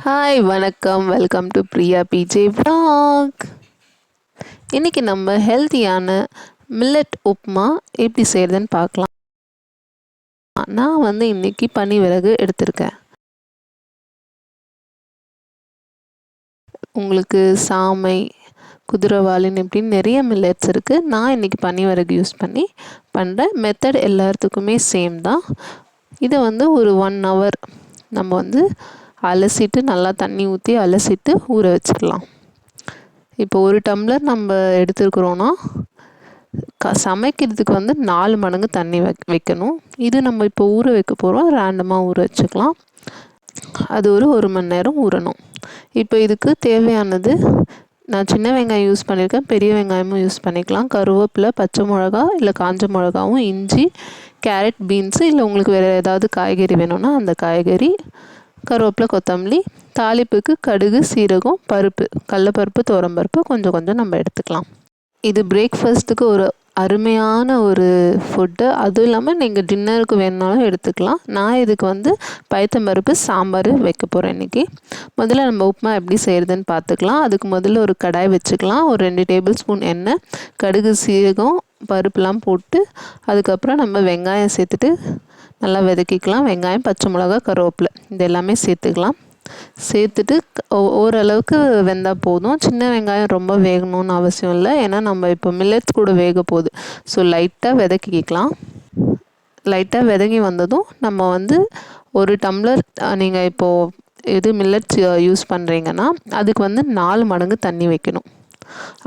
Hi வணக்கம். Welcome to Priya PJ vlog. இன்னைக்கு நம்ம ஹெல்த்தியான மில்லட் உப்புமா எப்படி செய்கிறதுன்னு பார்க்கலாம். நான் இன்னைக்கு பனிவிறகு எடுத்திருக்கேன். உங்களுக்கு சாமை, குதிரைவாலின்னு இப்படின்னு நிறைய மில்லட்ஸ் இருக்குது. நான் இன்னைக்கு பனிவிறகு யூஸ் பண்ணி பண்ணுறேன். மெத்தட் எல்லாத்துக்குமே சேம் தான். இதை ஒரு 1 hour நம்ம அலசிட்டு நல்லா தண்ணி ஊற்றி அலசிட்டு ஊற வச்சிடலாம். இப்போ 1 டம்ளர் நம்ம எடுத்துருக்குறோன்னா சமைக்கிறதுக்கு 4 மடங்கு தண்ணி வைக்கணும். இது நம்ம இப்போ ஊற வைக்க போகிறோம். ரேண்டமாக ஊற வச்சுக்கலாம். அது ஒரு 1 மணி நேரம் ஊறணும். இப்போ இதுக்கு தேவையானது நான் சின்ன வெங்காயம் யூஸ் பண்ணியிருக்கேன். பெரிய வெங்காயமும் யூஸ் பண்ணிக்கலாம். கருவேப்பிலை, பச்சை மிளகா இல்லை காஞ்ச மிளகாவும், இஞ்சி, கேரட், பீன்ஸு இல்லை உங்களுக்கு வேறு ஏதாவது காய்கறி வேணும்னா அந்த காய்கறி, கருவேப்பிலை, கொத்தமல்லி, தாளிப்புக்கு கடுகு, சீரகம், பருப்பு, கடலப்பருப்பு, துவரம்பருப்பு கொஞ்சம் கொஞ்சம் நம்ம எடுத்துக்கலாம். இது பிரேக்ஃபாஸ்ட்டுக்கு ஒரு அருமையான ஒரு ஃபுட்டு. அதுவும் இல்லாமல் நீங்கள் டின்னருக்கு வேணுனாலும் எடுத்துக்கலாம். நான் இதுக்கு பயத்தம்பருப்பு சாம்பார் வைக்க போகிறேன் இன்றைக்கி. முதல்ல நம்ம உப்புமா எப்படி செய்கிறதுன்னு பார்த்துக்கலாம். அதுக்கு முதல்ல ஒரு கடாய் வச்சுக்கலாம். ஒரு 2 டேபிள் ஸ்பூன் எண்ணெய், கடுகு, சீரகம், பருப்புலாம் போட்டு அதுக்கப்புறம் நம்ம வெங்காயம் சேர்த்துட்டு நல்லா வதக்கிக்கலாம். வெங்காயம், பச்சை மிளகா, கருவேப்பிலை இது எல்லாமே சேர்த்துக்கலாம். சேர்த்துட்டு ஓரளவுக்கு வெந்தால் போதும். சின்ன வெங்காயம் ரொம்ப வேகணும்னு அவசியம் இல்லை. ஏன்னா நம்ம இப்போ மில்லட்ஸ் கூட வேக போகுது. ஸோ லைட்டாக வதக்கிக்கலாம். லைட்டாக வதங்கி வந்ததும் நம்ம 1 டம்ளர் நீங்கள் இப்போது இது மில்லட்ஸ் யூஸ் பண்ணுறீங்கன்னா அதுக்கு 4 மடங்கு தண்ணி வைக்கணும்.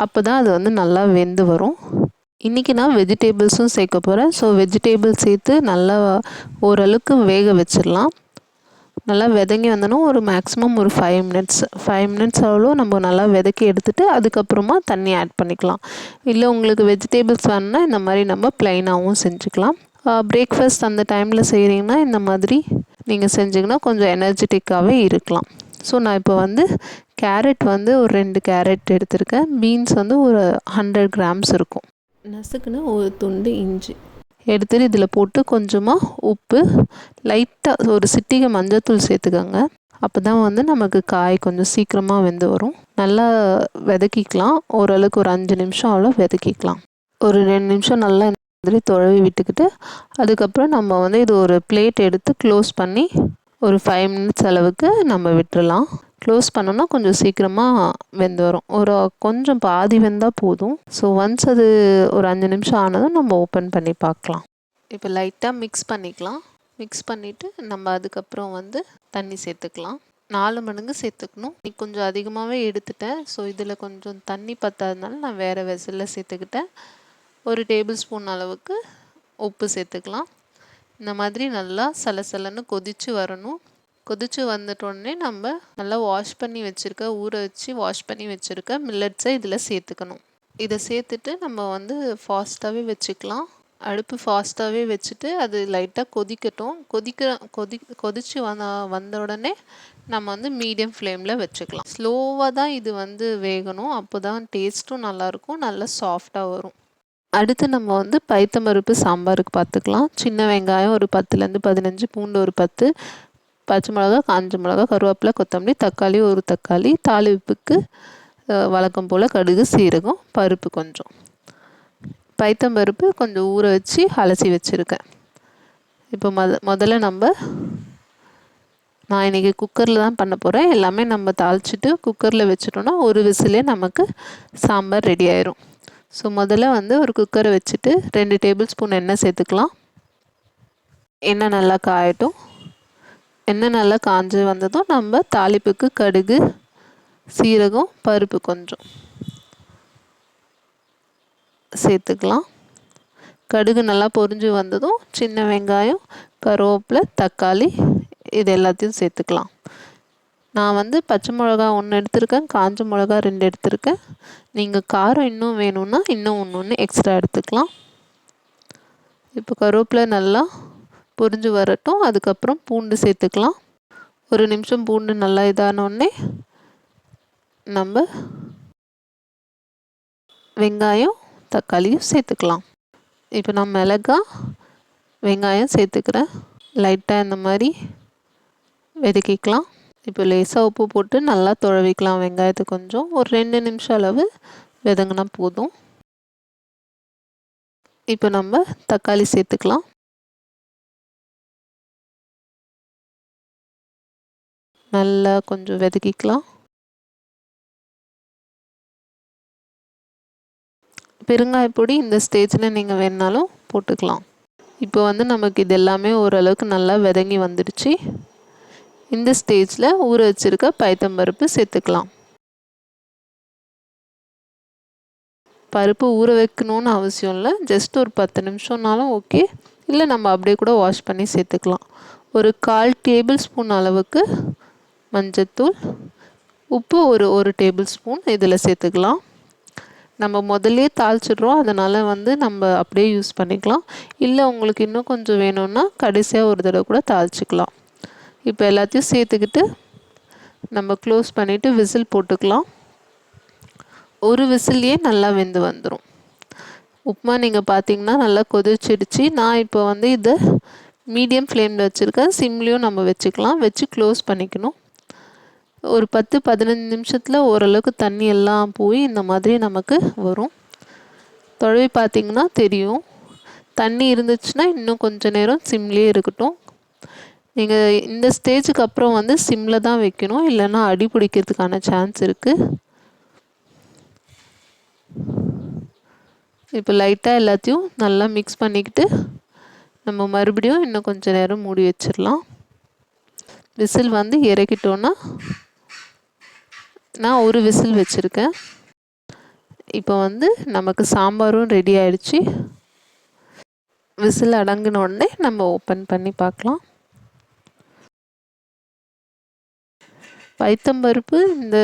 அப்போ தான் அது நல்லா வெந்து வரும். இன்றைக்கி நான் வெஜிடேபிள்ஸும் சேர்க்க போகிறேன். ஸோ வெஜிடேபிள்ஸ் சேர்த்து நல்லா ஓரளவுக்கு வேக வச்சிடலாம். நல்லா வதங்கி வந்தோன்னா ஒரு மேக்ஸிமம் ஒரு 5 மினிட்ஸ் அவ்வளோ நம்ம நல்லா வதக்கி எடுத்துகிட்டு அதுக்கப்புறமா தண்ணி ஆட் பண்ணிக்கலாம். இல்லை உங்களுக்கு வெஜிடேபிள்ஸ் வேணுன்னா இந்த மாதிரி நம்ம ப்ளைனாகவும் செஞ்சுக்கலாம். பிரேக்ஃபாஸ்ட் அந்த டைமில் செய்கிறீங்கன்னா இந்த மாதிரி நீங்கள் செஞ்சிங்கன்னா கொஞ்சம் எனர்ஜெட்டிக்காகவே இருக்கலாம். ஸோ நான் இப்போ கேரட் ஒரு 2 கேரட் எடுத்திருக்கேன். பீன்ஸ் ஒரு 100 கிராம்ஸ் இருக்கும். நசுக்குன்னு ஒரு துண்டு இஞ்சி எடுத்துகிட்டு இதில் போட்டு கொஞ்சமாக உப்பு, லைட்டாக ஒரு சிட்டிகை மஞ்சள்தூள் சேர்த்துக்கோங்க. அப்போ தான் நமக்கு காய் கொஞ்சம் சீக்கிரமாக வெந்து வரும். நல்லா வதக்கிக்கலாம். ஓரளவுக்கு ஒரு 5 நிமிஷம் அவ்வளோ வதக்கிக்கலாம். ஒரு 2 நிமிஷம் நல்லா இந்த மாதிரி துழவி விட்டுக்கிட்டு அதுக்கப்புறம் நம்ம இது ஒரு பிளேட் எடுத்து க்ளோஸ் பண்ணி ஒரு 5 மினிட்ஸ் அளவுக்கு நம்ம விட்டுறலாம். க்ளோஸ் பண்ணோன்னா கொஞ்சம் சீக்கிரமாக வெந்து வரும். கொஞ்சம் பாதி வெந்தால் போதும். ஸோ ஒன்ஸ் அது ஒரு 5 நிமிஷம் ஆனதும் நம்ம ஓப்பன் பண்ணி பார்க்கலாம். இப்போ லைட்டாக மிக்ஸ் பண்ணிக்கலாம். மிக்ஸ் பண்ணிவிட்டு நம்ம அதுக்கப்புறம் தண்ணி சேர்த்துக்கலாம். 4 மடங்கு சேர்த்துக்கணும். நீ கொஞ்சம் அதிகமாகவே எடுத்துட்டேன். ஸோ இதில் கொஞ்சம் தண்ணி பத்தாதனால நான் வேறு வெசலில் சேர்த்துக்கிட்டேன். 1 டேபிள் ஸ்பூன் அளவுக்கு உப்பு சேர்த்துக்கலாம். இந்த மாதிரி நல்லா சலசலன்னு கொதித்து வரணும். கொதித்து வந்துட்டோடனே நம்ம நல்லா ஊற வச்சு வாஷ் பண்ணி வச்சுருக்க மில்லட்ஸை இதில் சேர்த்துக்கணும். இதை சேர்த்துட்டு நம்ம ஃபாஸ்ட்டாகவே வச்சுக்கலாம். அடுப்பு ஃபாஸ்ட்டாகவே வச்சுட்டு அது லைட்டாக கொதிக்கட்டும். கொதித்து வந்த உடனே நம்ம மீடியம் ஃப்ளேமில் வச்சுக்கலாம். ஸ்லோவாக தான் இது வேகணும். அப்போ தான் டேஸ்ட்டும் நல்லாயிருக்கும், நல்லா சாஃப்டாக வரும். அடுத்து நம்ம பயத்தம்பருப்பு சாம்பாருக்கு பார்த்துக்கலாம். சின்ன வெங்காயம் ஒரு 10லேருந்து 15, பூண்டு ஒரு 10, பச்சை மிளகா, காஞ்ச மிளகா, கருவேப்பிலை, கொத்தமல்லி, தக்காளி ஒரு தக்காளி, தாளிப்புக்கு வழக்கம் போல் கடுகு, சீரகம், பருப்பு கொஞ்சம். பயத்தம்பருப்பு கொஞ்சம் ஊற வச்சு அலசி வச்சுருக்கேன். இப்போ முதல்ல நான் இன்றைக்கி குக்கரில் தான் பண்ண போகிறேன். எல்லாமே நம்ம தாளிச்சிட்டு குக்கரில் வச்சுட்டோன்னா ஒரு விசிலே நமக்கு சாம்பார் ரெடி ஆயிரும். ஸோ முதல்ல ஒரு குக்கரை வச்சுட்டு 2 டேபிள் ஸ்பூன் எண்ணெய் சேர்த்துக்கலாம். எண்ணெய் நல்லா காயட்டும். எண்ணெய் நல்லா காஞ்சி வந்ததும் நம்ம தாளிப்புக்கு கடுகு, சீரகம், பருப்பு கொஞ்சம் சேர்த்துக்கலாம். கடுகு நல்லா பொரிஞ்சு வந்ததும் சின்ன வெங்காயம், கருவேப்பிலை, தக்காளி இது எல்லாத்தையும் சேர்த்துக்கலாம். நான் பச்சை மிளகா 1 எடுத்திருக்கேன், காஞ்ச மிளகா 2 எடுத்திருக்கேன். நீங்கள் காரம் இன்னும் வேணும்னா இன்னும் 1 எக்ஸ்ட்ரா எடுத்துக்கலாம். இப்போ கருவேப்பிலை நல்லா பொரிஞ்சு வரட்டும். அதுக்கப்புறம் பூண்டு சேர்த்துக்கலாம். 1 நிமிஷம் பூண்டு நல்லா இதானோடனே நம்ம வெங்காயம், தக்காளியும் சேர்த்துக்கலாம். இப்போ நான் மிளகாய், வெங்காயம் சேர்த்துக்கிறேன். லைட்டாக இந்த மாதிரி வதக்கிக்கலாம். இப்போ லேசாக உப்பு போட்டு நல்லா துழவிக்கலாம். வெங்காயத்தை கொஞ்சம் ஒரு 2 நிமிஷம் அளவு வதங்கினா போதும். இப்போ நம்ம தக்காளி சேர்த்துக்கலாம். நல்லா கொஞ்சம் வதக்கிக்கலாம். பெருங்காயப்பொடி இந்த ஸ்டேஜில் நீங்கள் வேணுனாலும் போட்டுக்கலாம். இப்போ வந்து நமக்கு இது எல்லாமே ஓரளவுக்கு நல்லா வதங்கி வந்துடுச்சு. இந்த ஸ்டேஜில் ஊற வச்சுருக்க பயத்தம்பருப்பு சேர்த்துக்கலாம். பருப்பு ஊற வைக்கணும்னு அவசியம் இல்லை, ஜஸ்ட் ஒரு 10 நிமிஷம்னாலும் ஓகே. இல்லை நம்ம அப்படியே கூட வாஷ் பண்ணி சேர்த்துக்கலாம். ஒரு 1/4 டேபிள் ஸ்பூன் அளவுக்கு மஞ்சத்தூள், உப்பு ஒரு டேபிள் ஸ்பூன் இதில் சேர்த்துக்கலாம். நம்ம முதல்லே தாளிச்சிடுறோம், அதனால் வந்து நம்ம அப்படியே யூஸ் பண்ணிக்கலாம். இல்லை உங்களுக்கு இன்னும் கொஞ்சம் வேணும்னா கடைசியாக ஒரு தடவை கூட தாளிச்சிக்கலாம். இப்போ எல்லாத்தையும் சேர்த்துக்கிட்டு நம்ம க்ளோஸ் பண்ணிவிட்டு விசில் போட்டுக்கலாம். ஒரு விசில்லையே நல்லா வெந்து வந்துடும். உப்புமா நீங்கள் பார்த்தீங்கன்னா நல்லா கொதிச்சிடுச்சு. நான் இப்போ வந்து இதை மீடியம் ஃப்ளேமில் வச்சுருக்கேன். சிம்லேயும் நம்ம வச்சுக்கலாம். வச்சு க்ளோஸ் பண்ணிக்கணும். ஒரு 10-15 நிமிஷத்தில் ஓரளவுக்கு தண்ணி எல்லாம் போய் இந்த மாதிரி நமக்கு வரும். தொழவி பார்த்திங்கன்னா தெரியும். தண்ணி இருந்துச்சுன்னா இன்னும் கொஞ்சம் நேரம் சிம்லேயே இருக்கட்டும். நீங்கள் இந்த ஸ்டேஜுக்கு அப்புறம் வந்து சிம்மில் தான் வைக்கணும், இல்லைன்னா அடி பிடிக்கிறதுக்கான சான்ஸ் இருக்குது. இப்போ லைட்டாக எல்லாத்தையும் நல்லா மிக்ஸ் பண்ணிக்கிட்டு நம்ம மறுபடியும் இன்னும் கொஞ்சம் நேரம் மூடி வச்சிடலாம். விசில் வந்து இறக்கிட்டோன்னா நான் ஒரு விசில் வச்சுருக்கேன். இப்போ வந்து நமக்கு சாம்பாரும் ரெடி ஆகிடுச்சு. விசில் அடங்கின உடனே நம்ம ஓப்பன் பண்ணி பார்க்கலாம். பயத்தம்பருப்பு இந்த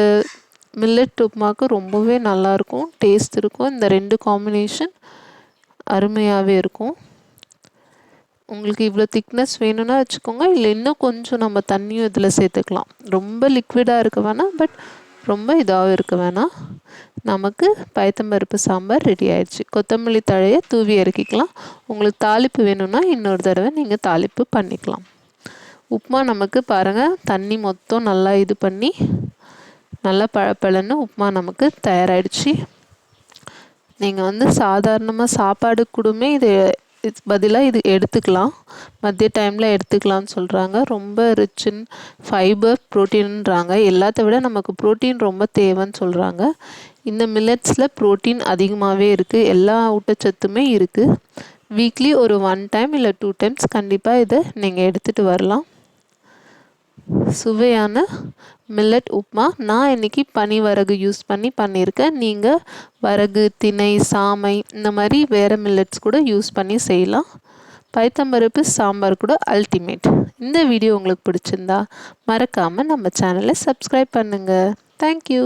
மில்லட் உப்புமாவுக்கு ரொம்பவே நல்லாயிருக்கும், டேஸ்ட் இருக்கும். இந்த 2 காம்பினேஷன் அருமையாகவே இருக்கும். உங்களுக்கு இவ்வளோ திக்னஸ் வேணும்னா வச்சுக்கோங்க, இல்லை இன்னும் கொஞ்சம் நம்ம தண்ணியும் இதில் சேர்த்துக்கலாம். ரொம்ப லிக்விடாக இருக்க வேணாம், பட் ரொம்ப இதாகவும் இருக்க வேணாம். நமக்கு பயத்தம்பருப்பு சாம்பார் ரெடி ஆயிடுச்சு. கொத்தமல்லி தழையை தூவி இறக்கிக்கலாம். உங்களுக்கு தாளிப்பு வேணும்னா இன்னொரு தடவை நீங்கள் தாளிப்பு பண்ணிக்கலாம். உப்புமா நமக்கு பாருங்கள், தண்ணி மொத்தம் நல்லா இது பண்ணி நல்லா பழப்பழன்னு உப்புமா நமக்கு தயாராகிடுச்சு. நீங்கள் வந்து சாதாரணமாக சாப்பாடு கூடமே இது பதிலாக இது எடுத்துக்கலாம். மதிய டைமில் எடுத்துக்கலாம்னு சொல்கிறாங்க. ரொம்ப ரிச் இன் ஃபைபர், ப்ரோட்டீன்ன்றாங்க. எல்லாத்த விட நமக்கு ப்ரோட்டீன் ரொம்ப தேவைன்னு சொல்கிறாங்க. இந்த மில்லட்ஸில் ப்ரோட்டீன் அதிகமாகவே இருக்குது, எல்லா ஊட்டச்சத்துமே இருக்குது. வீக்லி ஒரு 1 டைம் இல்லை 2 டைம்ஸ் கண்டிப்பாக இதை நீங்கள் எடுத்துகிட்டு வரலாம். சுவையான மில்லட் உப்புமா. நான் இன்றைக்கி பனிவரகு யூஸ் பண்ணி பண்ணியிருக்கேன். நீங்கள் வரகு, திணை, சாமை இந்த மாதிரி வேறு மில்லட்ஸ் கூட யூஸ் பண்ணி செய்யலாம். பயத்தம்பருப்பு சாம்பார் கூட அல்டிமேட். இந்த வீடியோ உங்களுக்கு பிடிச்சிருந்தா மறக்காமல் நம்ம சேனலை சப்ஸ்கிரைப் பண்ணுங்கள். தேங்க்யூ.